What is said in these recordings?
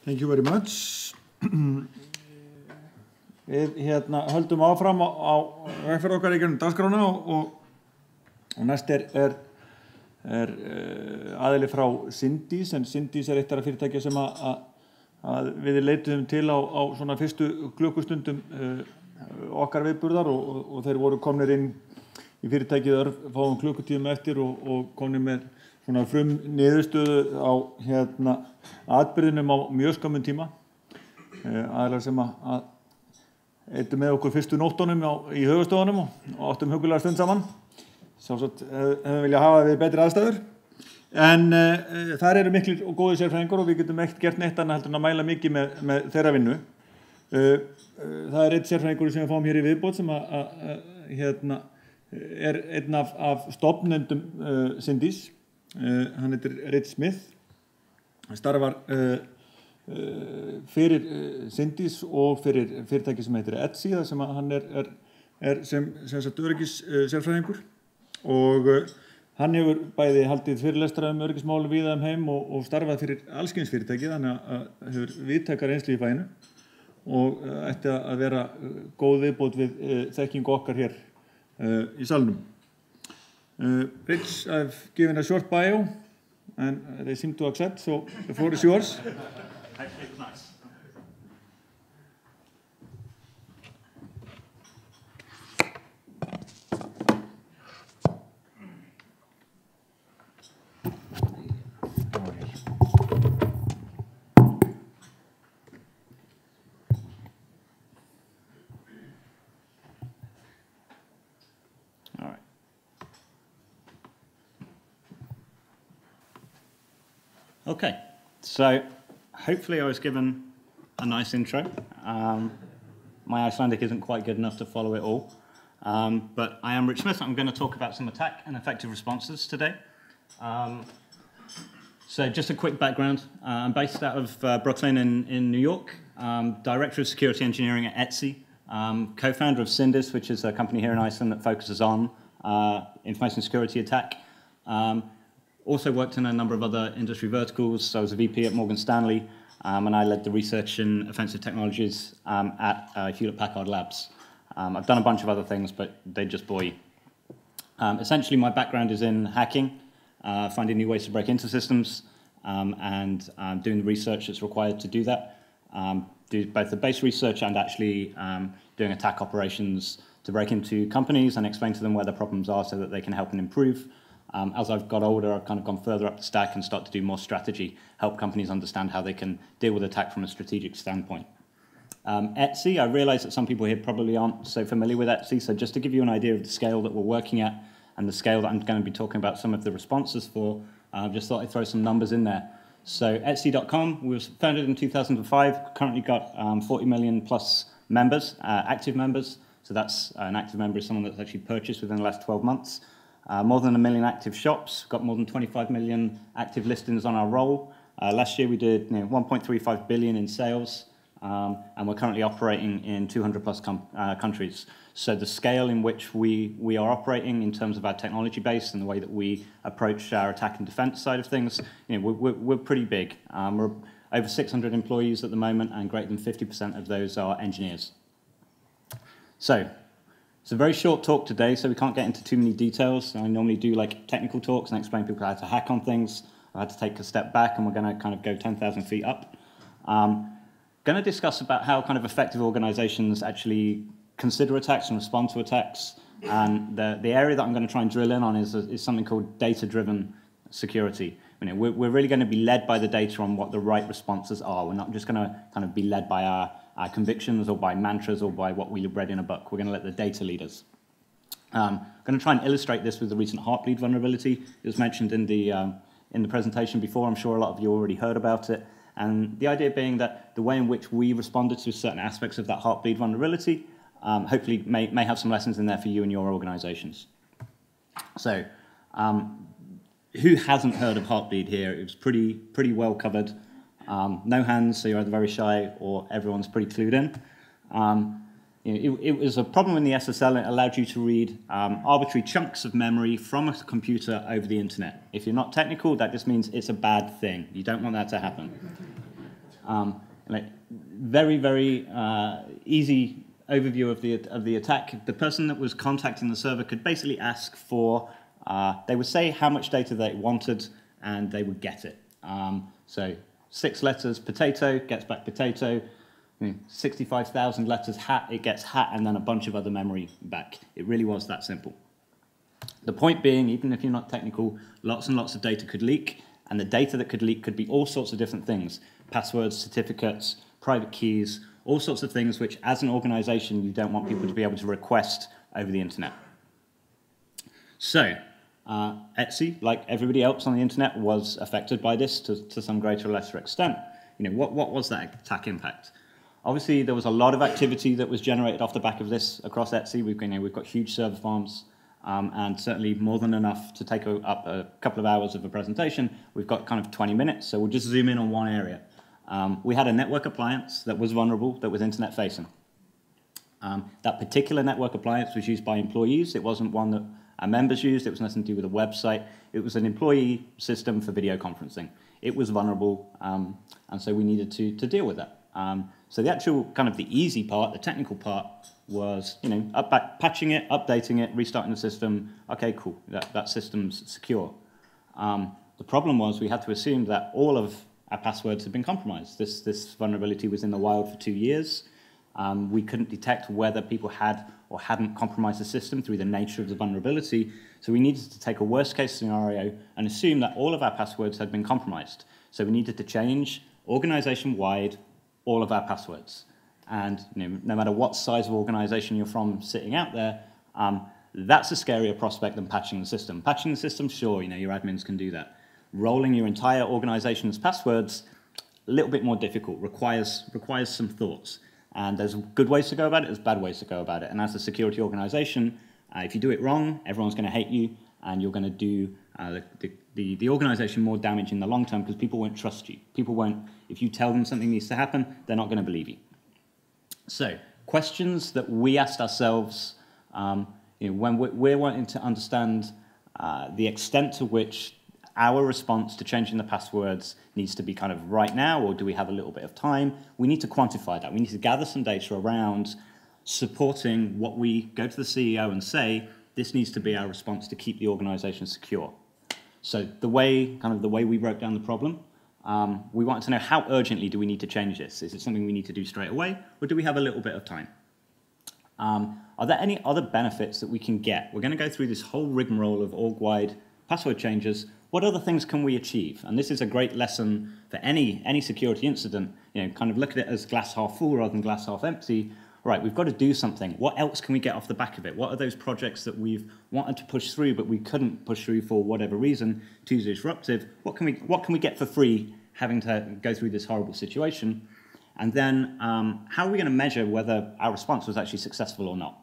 Thank you very much. Við höldum áfram á vegferð okkar í gegnum dagskrána og næst aðili frá Syndís, en Syndís eitt af fyrirtækja sem að við leituðum til á svona fyrstu klukkustundum okkar viðburðar og þeir voru komnir inn í fyrirtækið fáum klukkutíðum eftir og komnir með svona niðurstöðu á atburðinum á mjög skömmum tíma. Aðilar sem að eittu með okkur fyrstu nóttunum í höfuðstofunum og áttum hugulega stund saman. Sjálfsagt hefðum vilja hafa við betri aðstæður. En þar eru miklir og góðir sérfræðingar og við getum ekkert gert neitt annað heldur en að mæla mikið með þeirra vinnu. Það einn sérfræðingur sem við fáum hér í viðbót sem einn af stofnendum Syndís. Hann heitir Rich Smith. Hann starfar fyrir Syndís og fyrir fyrirtæki sem heitir Etsy, þar sem hann sem sagt öryggissérfræðingur og hann hefur bæði haldið fyrirlestra öryggismál víða heim og starfað fyrir alls kyns fyrirtæki, þannig að hefur víðtæka reynslu í faginu og ætti að vera góð viðbót við þekkingu okkar hér í salnum. Rich, I've given a short bio and they seem to accept, so the floor is yours. Hopefully it was nice. All right. Okay, so hopefully I was given a nice intro. My Icelandic isn't quite good enough to follow it all, but I am Rich Smith. I'm going to talk about some attack and effective responses today. So just a quick background. I'm based out of Brooklyn in New York, Director of Security Engineering at Etsy, co-founder of Syndis, which is a company here in Iceland that focuses on information security attack. Also worked in a number of other industry verticals. So I was a VP at Morgan Stanley, and I led the research in offensive technologies at Hewlett-Packard Labs. I've done a bunch of other things, but they just bore you. Essentially, my background is in hacking, finding new ways to break into systems, and doing the research that's required to do that. Do both the base research and actually doing attack operations to break into companies and explain to them where the problems are so that they can help and improve. As I've got older, I've kind of gone further up the stack and start to do more strategy, help companies understand how they can deal with attack from a strategic standpoint. Etsy, I realize that some people here probably aren't so familiar with Etsy, so just to give you an idea of the scale that we're working at and the scale that I'm going to be talking about some of the responses for, I just thought I'd throw some numbers in there. So Etsy.com, we were founded in 2005, currently got 40 million plus members, active members, so that's an active member is someone that's actually purchased within the last 12 months. More than 1 million active shops, got more than 25 million active listings on our roll. Last year we did 1.35 billion in sales, and we're currently operating in 200 plus countries. So the scale in which we are operating in terms of our technology base and the way that we approach our attack and defense side of things, we're pretty big. We're over 600 employees at the moment, and greater than 50% of those are engineers. So it's a very short talk today, so we can't get into too many details. I normally do like technical talks and explain people how to hack on things. I had to take a step back, and we're going to kind of go 10,000 feet up. Going to discuss about how kind of effective organizations actually consider attacks and respond to attacks. And the area that I'm going to try and drill in on is something called data-driven security. We're really going to be led by the data on what the right responses are. We're not just going to kind of be led by our convictions or by mantras or by what we read in a book. We're going to let the data lead us. I'm going to try and illustrate this with the recent Heartbleed vulnerability. It was mentioned in the presentation before. I'm sure a lot of you already heard about it. And the idea being that the way in which we responded to certain aspects of that Heartbleed vulnerability hopefully may have some lessons in there for you and your organizations. So who hasn't heard of Heartbleed here? It was pretty well covered. No hands, so you're either very shy or everyone's pretty clued in. It was a problem in the SSL. It allowed you to read arbitrary chunks of memory from a computer over the internet. If you're not technical, that just means it's a bad thing. You don't want that to happen. Like very, very easy overview of the attack. The person that was contacting the server could basically ask for, they would say how much data they wanted, and they would get it. So 6 letters, potato, gets back potato. 65,000 letters, hat, it gets hat, and then a bunch of other memory back. It really was that simple. The point being, even if you're not technical, lots and lots of data could leak, and the data that could leak could be all sorts of different things. Passwords, certificates, private keys, all sorts of things which, as an organization, you don't want people to be able to request over the internet. So, Etsy, like everybody else on the internet, was affected by this to some greater or lesser extent. What was that attack impact? Obviously, there was a lot of activity that was generated off the back of this across Etsy. We've got huge server farms, and certainly more than enough to take up a couple of hours of a presentation. We've got kind of 20 minutes, so we'll just zoom in on one area. We had a network appliance that was vulnerable, that was internet-facing. That particular network appliance was used by employees. It wasn't one that our members used. It was nothing to do with a website. It was an employee system for video conferencing. It was vulnerable, and so we needed to deal with that. So the actual kind of the easy part, the technical part, was patching it, updating it, restarting the system. Okay, cool, that system's secure. The problem was we had to assume that all of our passwords had been compromised. This vulnerability was in the wild for 2 years. We couldn't detect whether people had or hadn't compromised the system through the nature of the vulnerability. So we needed to take a worst-case scenario and assume that all of our passwords had been compromised. So we needed to change organization-wide all of our passwords. And no matter what size of organization you're from sitting out there, that's a scarier prospect than patching the system. Patching the system, sure, your admins can do that. Rolling your entire organization's passwords, a little bit more difficult, requires some thoughts. And there's good ways to go about it, there's bad ways to go about it. And as a security organization, if you do it wrong, everyone's going to hate you, and you're going to do the organization more damage in the long term, because people won't trust you. People won't, if you tell them something needs to happen, they're not going to believe you. So, questions that we asked ourselves when we're wanting to understand the extent to which our response to changing the passwords needs to be kind of right now, or do we have a little bit of time? We need to quantify that. We need to gather some data around supporting what we go to the CEO and say, this needs to be our response to keep the organization secure. So the way we broke down the problem, we wanted to know how urgently do we need to change this? Is it something we need to do straight away, or do we have a little bit of time? Are there any other benefits that we can get? We're going to go through this whole rigmarole of org-wide password changes. What other things can we achieve? And this is a great lesson for any security incident. Kind of look at it as glass half full rather than glass half empty. Right, we've got to do something. What else can we get off the back of it? What are those projects that we've wanted to push through but we couldn't push through for whatever reason, too disruptive? What can we get for free having to go through this horrible situation? And then how are we going to measure whether our response was actually successful or not?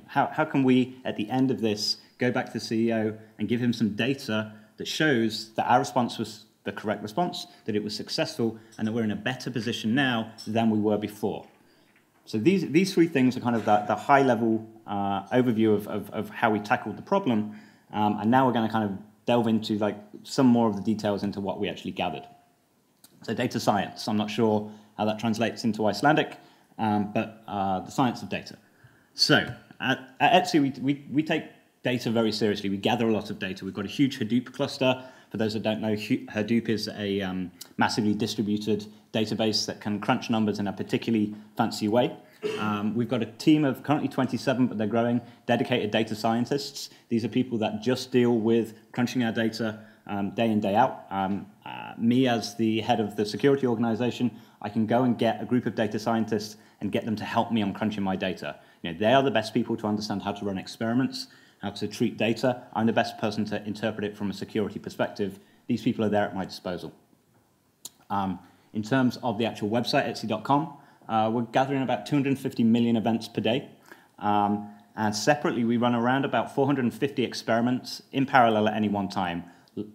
How can we, at the end of this, go back to the CEO and give him some data that shows that our response was the correct response, that it was successful, and that we're in a better position now than we were before? So these 3 things are kind of the high-level overview of how we tackled the problem, and now we're going to kind of delve into some more of the details into what we actually gathered. So data science, I'm not sure how that translates into Icelandic, but the science of data. So at Etsy, we take data very seriously. We gather a lot of data. We've got a huge Hadoop cluster. For those that don't know, Hadoop is a massively distributed database that can crunch numbers in a particularly fancy way. We've got a team of currently 27, but they're growing, dedicated data scientists. These are people that just deal with crunching our data day in, day out. Me, as the head of the security organization, I can go and get a group of data scientists and get them to help me on crunching my data. They are the best people to understand how to run experiments, how to treat data. I'm the best person to interpret it from a security perspective. These people are there at my disposal. In terms of the actual website, Etsy.com, we're gathering about 250 million events per day. And separately, we run around about 450 experiments in parallel at any one time.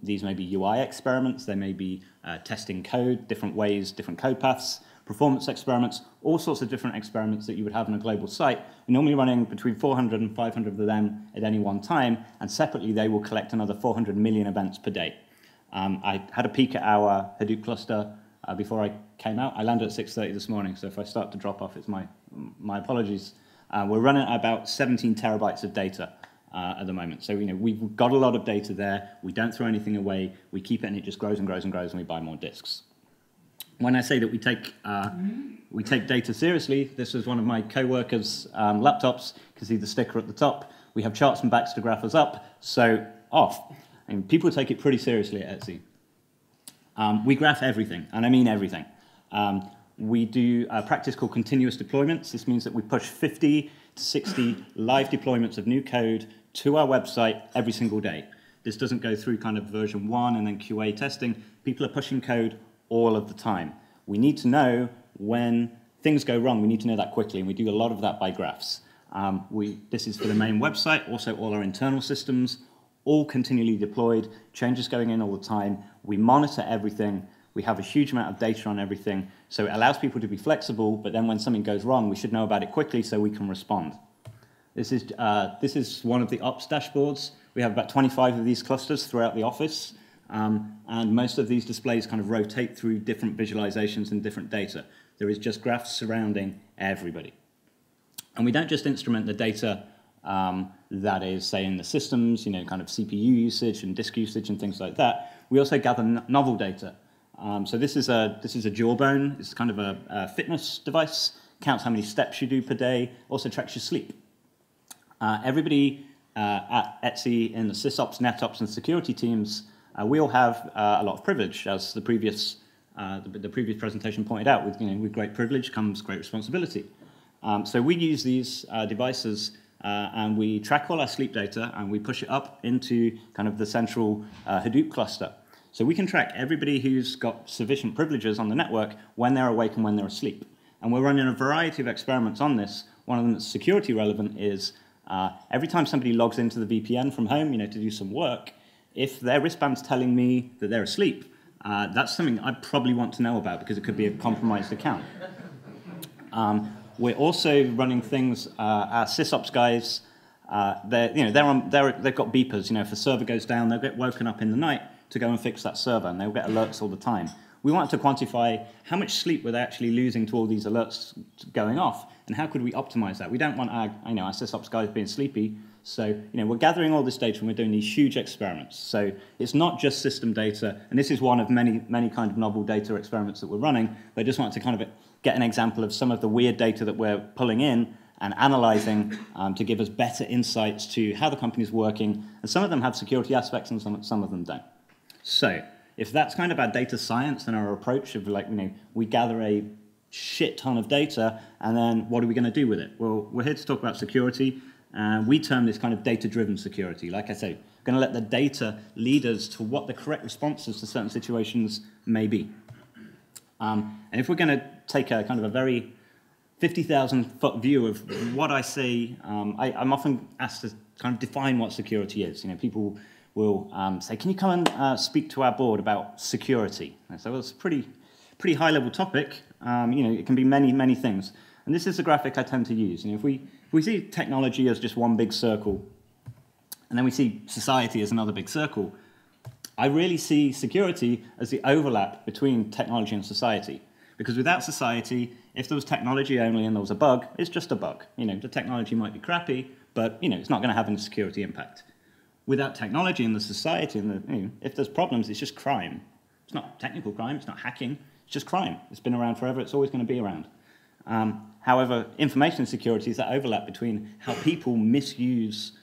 These may be UI experiments, they may be testing code, different ways, different code paths, performance experiments, all sorts of different experiments that you would have on a global site. We're normally running between 400 and 500 of them at any one time, and separately they will collect another 400 million events per day. I had a peek at our Hadoop cluster before I came out. I landed at 6:30 this morning, so if I start to drop off, it's my apologies. We're running at about 17 terabytes of data at the moment. So we've got a lot of data there. We don't throw anything away. We keep it, and it just grows and grows and grows, and we buy more disks. When I say that we take data seriously, this is one of my co-workers' laptops. You can see the sticker at the top. We have charts and backtograph up, so off. And people take it pretty seriously at Etsy. We graph everything, and I mean everything. We do a practice called continuous deployments. This means that we push 50 to 60 live deployments of new code to our website every single day. This doesn't go through kind of version 1 and then QA testing. People are pushing code all of the time. We need to know when things go wrong. We need to know that quickly, and we do a lot of that by graphs. This is for the main website, also all our internal systems, all continually deployed, changes going in all the time. We monitor everything. We have a huge amount of data on everything, so it allows people to be flexible, but then when something goes wrong, we should know about it quickly so we can respond. This is one of the ops dashboards. We have about 25 of these clusters throughout the office, and most of these displays kind of rotate through different visualizations and different data. There is just graphs surrounding everybody. And we don't just instrument the data that is, say, in the systems, kind of CPU usage and disk usage and things like that. We also gather novel data. So this is a Jawbone. It's kind of a fitness device. Counts how many steps you do per day. Also tracks your sleep. Everybody at Etsy in the sysops, netops, and security teams, we all have a lot of privilege, as the previous presentation pointed out. With great privilege comes great responsibility. So we use these devices and we track all our sleep data and we push it up into kind of the central Hadoop cluster. So we can track everybody who's got sufficient privileges on the network when they're awake and when they're asleep. And we're running a variety of experiments on this. One of them that's security relevant is every time somebody logs into the VPN from home, to do some work, if their wristband's telling me that they're asleep, that's something I probably want to know about because it could be a compromised account. We're also running things. Our sysops guys, they've got beepers. If a server goes down, they'll get woken up in the night to go and fix that server, and they'll get alerts all the time. We want to quantify how much sleep were they actually losing to all these alerts going off, and how could we optimize that? We don't want our sysops guys being sleepy, so we're gathering all this data and we're doing these huge experiments. So it's not just system data, and this is one of many kind of novel data experiments that we're running. But I just wanted to kind of get an example of some of the weird data that we're pulling in and analyzing to give us better insights to how the company's working. And some of them have security aspects and some of them don't. So if that's kind of our data science and our approach of we gather a shit ton of data, and then what are we going to do with it? Well, we're here to talk about security, and we term this kind of data-driven security. Like I say, we're going to let the data lead us to what the correct responses to certain situations may be. And if we're going to take a kind of a very 50,000-foot view of what I say, I'm often asked to kind of define what security is. People will say, can you come and speak to our board about security? And so, well, it's a pretty high-level topic. It can be many things. And this is the graphic I tend to use. If we see technology as just one big circle, and then we see society as another big circle, I really see security as the overlap between technology and society. Because without society, if there was technology only and there was a bug, it's just a bug. The technology might be crappy, but it's not going to have any security impact. Without technology in the society, if there's problems, it's just crime. It's not technical crime, it's not hacking, it's just crime. It's been around forever, it's always going to be around. However, information security is that overlap between how people misuse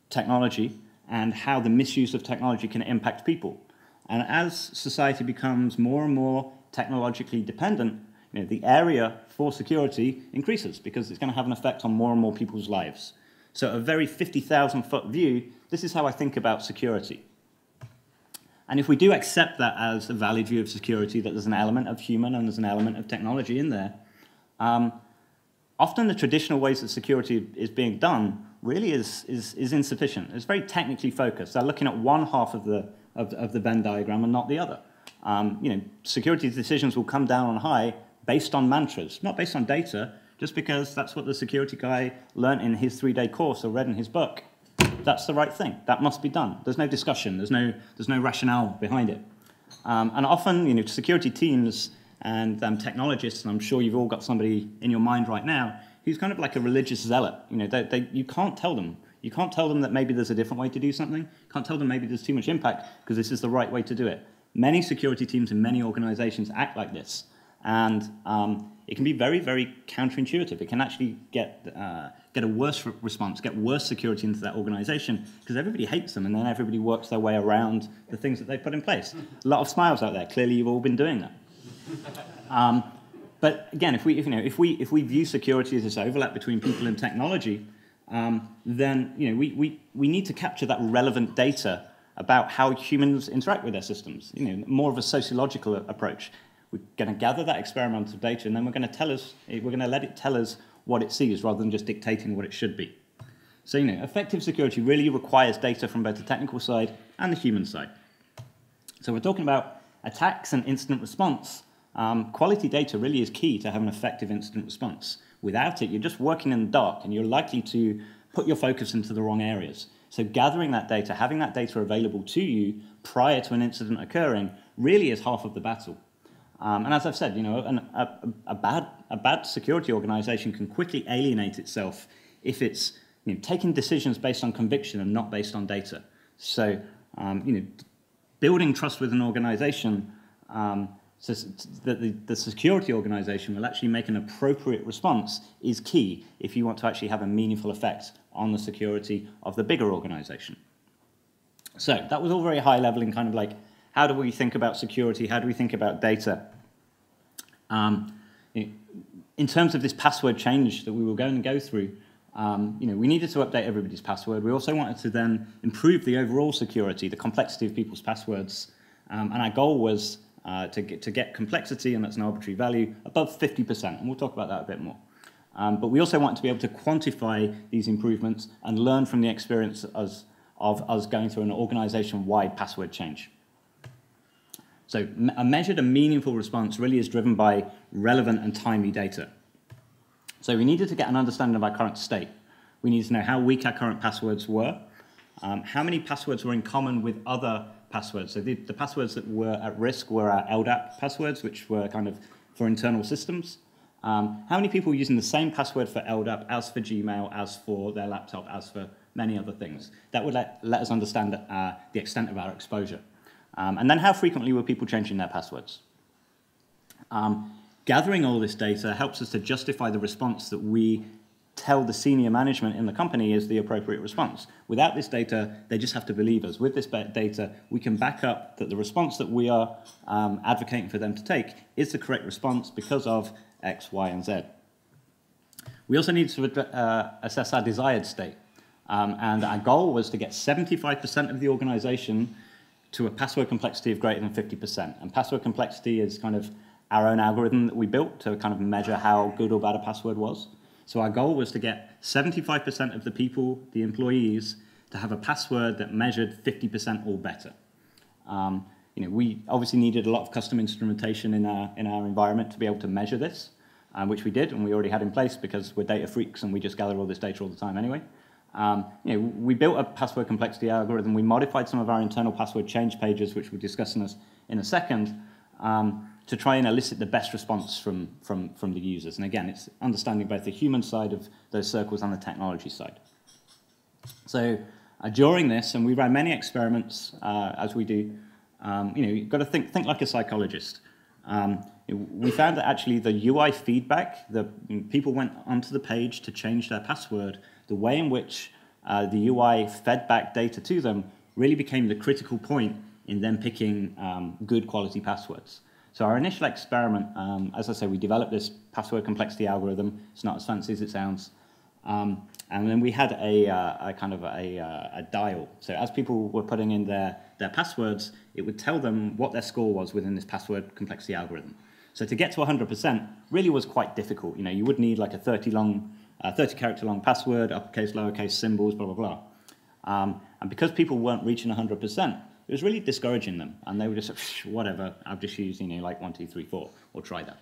technology and how the misuse of technology can impact people. And as society becomes more and more technologically dependent, the area for security increases because it's going to have an effect on more and more people's lives. So a very 50,000-foot view, this is how I think about security. And if we do accept that as a valid view of security, that there's an element of human and there's an element of technology in there, often the traditional ways that security is being done really is insufficient. It's very technically focused. They're looking at one half of the Venn diagram and not the other. Security decisions will come down on high based on mantras, not based on data, just because that's what the security guy learned in his 3-day course or read in his book. That's the right thing. That must be done. There's no discussion. There's no rationale behind it. And often, security teams and technologists, and I'm sure you've all got somebody in your mind right now, who's kind of like a religious zealot. You can't tell them. You can't tell them that maybe there's a different way to do something. You can't tell them maybe there's too much impact because this is the right way to do it. Many security teams in many organizations act like this. And it can be very, very counterintuitive. It can actually get a worse response, get worse security into that organization because everybody hates them and then everybody works their way around the things that they've put in place. A lot of smiles out there. Clearly, you've all been doing that. But again, if we view security as this overlap between people and technology, then we need to capture that relevant data about how humans interact with their systems. More of a sociological approach. We're going to gather that experimental data, and then we're going to let it tell us what it sees rather than just dictating what it should be. So, effective security really requires data from both the technical side and the human side. So we're talking about attacks and incident response. Quality data really is key to have an effective incident response. Without it, you're just working in the dark, and you're likely to put your focus into the wrong areas. So gathering that data, having that data available to you prior to an incident occurring really is half of the battle. And as I've said, a bad security organization can quickly alienate itself if it's taking decisions based on conviction and not based on data. So, building trust with an organization so that the security organization will actually make an appropriate response is key if you want to actually have a meaningful effect on the security of the bigger organization. So that was all very high level in kind of like, how do we think about security? How do we think about data? In terms of this password change that we were going to go through, we needed to update everybody's password. We also wanted to then improve the overall security, the complexity of people's passwords. And our goal was to get complexity, and that's an arbitrary value, above 50%. And we'll talk about that a bit more. But we also want to be able to quantify these improvements and learn from the experience of us going through an organization-wide password change. So a measured and meaningful response really is driven by relevant and timely data. So we needed to get an understanding of our current state. We needed to know how weak our current passwords were, how many passwords were in common with other passwords. So the passwords that were at risk were our LDAP passwords, which were kind of for internal systems. How many people were using the same password for LDAP as for Gmail, as for their laptop, as for many other things? That would let us understand the extent of our exposure. And then how frequently were people changing their passwords? Gathering all this data helps us to justify the response that we tell the senior management in the company is the appropriate response. Without this data, they just have to believe us. With this data, we can back up that the response that we are advocating for them to take is the correct response because of X, Y, and Z. We also need to assess our desired state. And our goal was to get 75% of the organization to a password complexity of greater than 50%. And password complexity is kind of our own algorithm that we built to kind of measure how good or bad a password was. So our goal was to get 75% of the people, the employees, to have a password that measured 50% or better. We obviously needed a lot of custom instrumentation in our environment to be able to measure this, which we did, and we already had in place because we're data freaks and we just gather all this data all the time anyway. We built a password complexity algorithm. We modified some of our internal password change pages, which we'll discuss in a second, to try and elicit the best response from the users. And again, it's understanding both the human side of those circles and the technology side. So during this, and we ran many experiments as we do, you've got to think like a psychologist. We found that actually the UI feedback, people went onto the page to change their password, the way in which the UI fed back data to them really became the critical point in them picking good quality passwords. So our initial experiment, as I say, we developed this password complexity algorithm. It's not as fancy as it sounds. And then we had a kind of a dial. So as people were putting in their passwords, it would tell them what their score was within this password complexity algorithm. So to get to 100% really was quite difficult. You would need like a 30 character long password, uppercase, lowercase, symbols, blah, blah, blah. And because people weren't reaching 100%, it was really discouraging them. And they were just, whatever, I've just used, like 1, 2, 3, 4, or try that.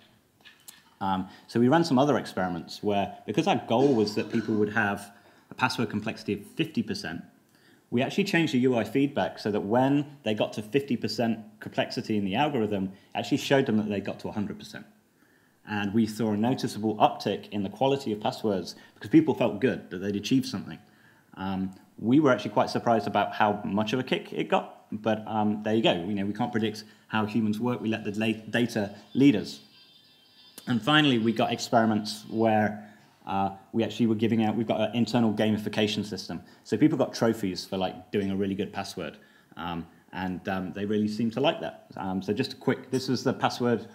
So we ran some other experiments where, because our goal was that people would have a password complexity of 50%, we actually changed the UI feedback so that when they got to 50% complexity in the algorithm, it actually showed them that they got to 100%. And we saw a noticeable uptick in the quality of passwords because people felt good that they'd achieved something. We were actually quite surprised about how much of a kick it got, but there you go. We can't predict how humans work. We let the data lead us. And finally, we got experiments where we actually were giving out, we've got an internal gamification system. So people got trophies for doing a really good password. And they really seemed to like that. So just a quick, this is the password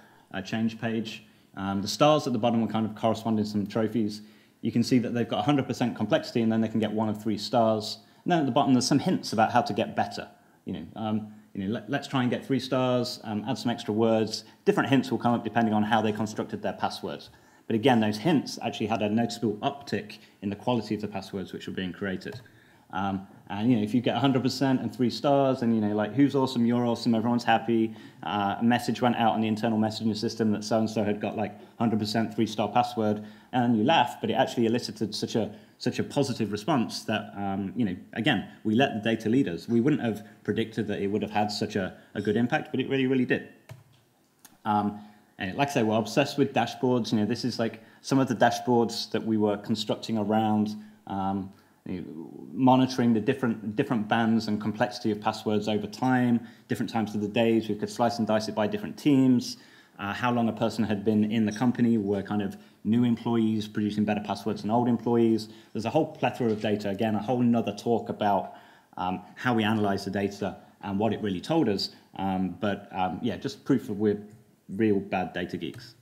change page. The stars at the bottom were kind of corresponding to some trophies. You can see that they've got 100% complexity, and then they can get 1 of 3 stars. And then at the bottom, there's some hints about how to get better. Let's try and get 3 stars, add some extra words. Different hints will come up depending on how they constructed their passwords. But again, those hints actually had a noticeable uptick in the quality of the passwords which were being created. And if you get 100% and 3 stars, and who's awesome, you're awesome, everyone's happy. A message went out on the internal messaging system that so-and-so had got 100% 3-star password, and you laugh, but it actually elicited such a positive response that again, we let the data lead us. We wouldn't have predicted that it would have had such a good impact, but it really, really did. And like I say, we're obsessed with dashboards. This is some of the dashboards that we were constructing around monitoring the different bands and complexity of passwords over time, different times of the days. We could slice and dice it by different teams, how long a person had been in the company, were kind of new employees producing better passwords than old employees. There's a whole plethora of data. Again, a whole nother talk about how we analyze the data and what it really told us. Yeah, just proof that we're real bad data geeks.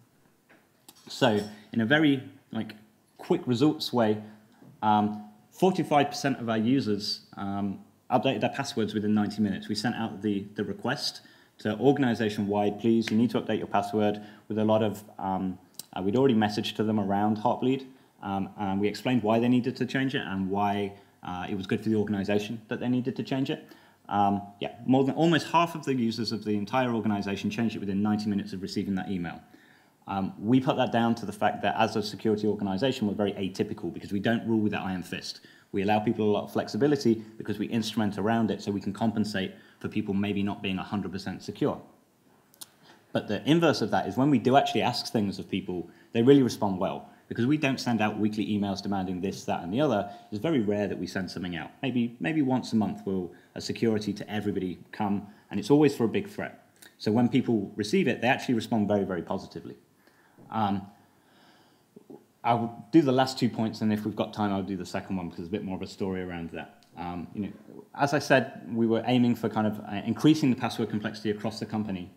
So in a very quick results way, 45% of our users updated their passwords within 90 minutes. We sent out the request to organization-wide, please, you need to update your password, with a lot of, we'd already messaged to them around Heartbleed, and we explained why they needed to change it and why it was good for the organization that they needed to change it. Yeah, more than almost half of the users of the entire organization changed it within 90 minutes of receiving that email. We put that down to the fact that as a security organization, we're very atypical because we don't rule with the iron fist. We allow people a lot of flexibility because we instrument around it so we can compensate for people maybe not being 100% secure. But the inverse of that is when we do actually ask things of people, they really respond well. Because we don't send out weekly emails demanding this, that, and the other. It's very rare that we send something out. Maybe once a month will a security to everybody come, and it's always for a big threat. So when people receive it, they actually respond very, very positively. I'll do the last 2 points, and if we've got time, I'll do the second one because there's a bit more of a story around that. As I said, we were aiming for kind of increasing the password complexity across the company.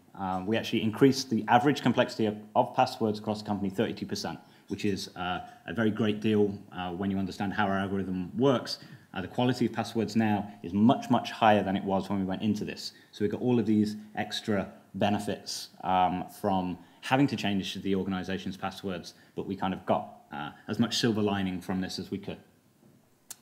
We actually increased the average complexity of passwords across the company 32%, which is a very great deal when you understand how our algorithm works. The quality of passwords now is much, much higher than it was when we went into this. So we've got all of these extra benefits from having to change the organization's passwords, but we kind of got as much silver lining from this as we could.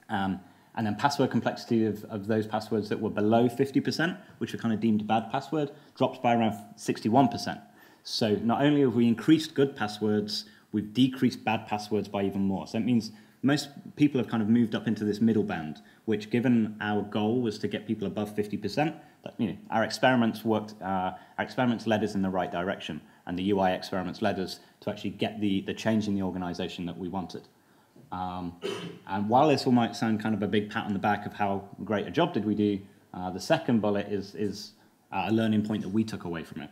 And then password complexity of those passwords that were below 50%, which are kind of deemed a bad password, dropped by around 61%. So not only have we increased good passwords, we've decreased bad passwords by even more. So it means most people have kind of moved up into this middle band, which given our goal was to get people above 50%, our experiments worked, our experiments led us in the right direction, and the UI experiments led us to actually get the change in the organization that we wanted. And while this all might sound kind of a big pat on the back of how great a job did we do, the second bullet is a learning point that we took away from it.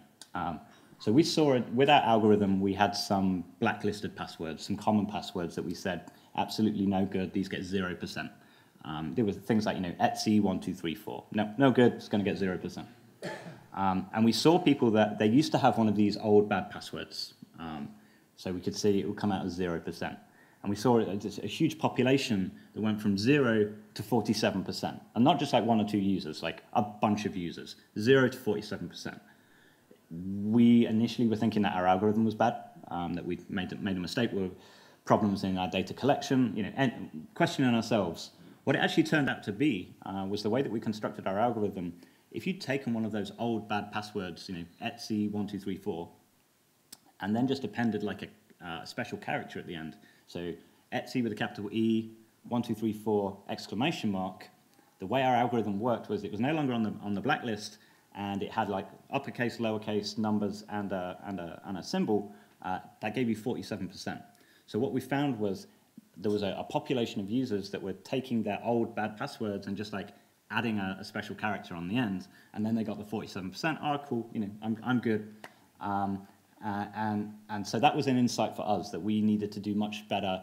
So we saw with our algorithm, we had some blacklisted passwords, some common passwords that we said, absolutely no good, these get 0%. There were things like, Etsy 1234. No good, it's going to get 0%. And we saw people that they used to have one of these old bad passwords. So we could see it would come out as 0%. And we saw a huge population that went from 0 to 47%. And not just like 1 or 2 users, like a bunch of users, 0 to 47%. We initially were thinking that our algorithm was bad, that we'd made a mistake with problems in our data collection, and questioning ourselves. What it actually turned out to be was the way that we constructed our algorithm. If you'd taken one of those old bad passwords, Etsy 1234, and then just appended like a special character at the end, so Etsy with a capital E, 1234 exclamation mark, the way our algorithm worked was it was no longer on the blacklist, and it had like uppercase, lowercase numbers and a symbol. That gave you 47%. So what we found was there was a population of users that were taking their old bad passwords and just like adding a special character on the end, and then they got the 47%. Oh, cool, you know, I'm good. And so that was an insight for us that we needed to do much better.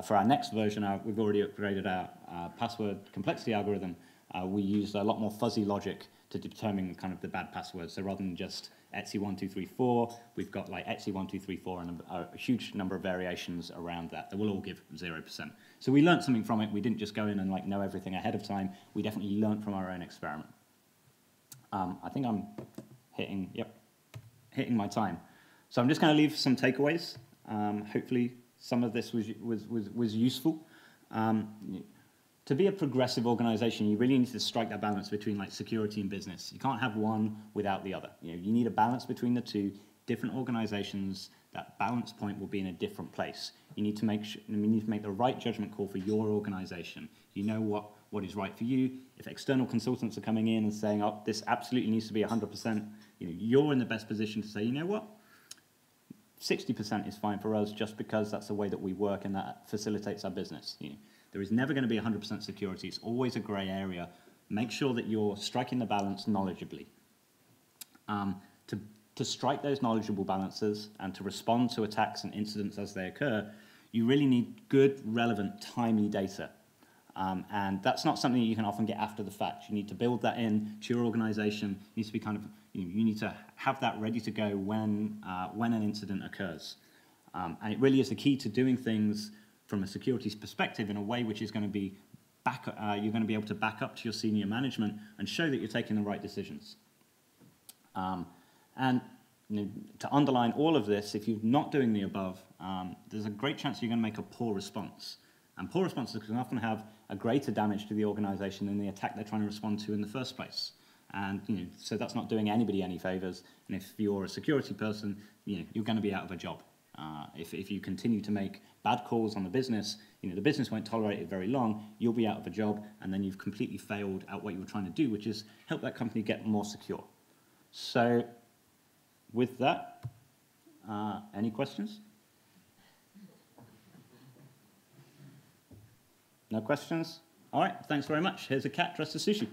For our next version, we've already upgraded our password complexity algorithm. We used a lot more fuzzy logic to determine kind of the bad passwords. So rather than just Etsy1234, we've got like Etsy1234 and a huge number of variations around that will all give 0%. So we learned something from it. We didn't just go in and like know everything ahead of time. We definitely learned from our own experiment. I think I'm hitting my time. So I'm just going to leave some takeaways. Hopefully some of this was useful. To be a progressive organization, you really need to strike that balance between like security and business. You can't have one without the other. You know, you need a balance between the two. Different organizations, that balance point will be in a different place. You need to make the right judgment call for your organization. You know what is right for you. If external consultants are coming in and saying, oh, this absolutely needs to be 100%, you know, you're in the best position to say, you know what, 60% is fine for us just because that's the way that we work and that facilitates our business. You know, there is never going to be 100% security. It's always a gray area. Make sure that you're striking the balance knowledgeably. To strike those knowledgeable balances and to respond to attacks and incidents as they occur, you really need good, relevant, timely data. And that's not something that you can often get after the fact. You need to build that in to your organization. You need to be kind of, you need to have that ready to go when an incident occurs. And it really is the key to doing things from a security perspective in a way which is going to be you're going to be able to back up to your senior management and show that you're taking the right decisions. And you know, to underline all of this, if you're not doing the above, there's a great chance you're going to make a poor response. And poor responses can often have a greater damage to the organization than the attack they're trying to respond to in the first place. And you know, so that's not doing anybody any favors. And if you're a security person, you know, you're going to be out of a job. If you continue to make bad calls on the business, you know, the business won't tolerate it very long. You'll be out of a job, and then you've completely failed at what you were trying to do, which is help that company get more secure. So, with that, any questions? No questions? All right, thanks very much. Here's a cat dressed as sushi.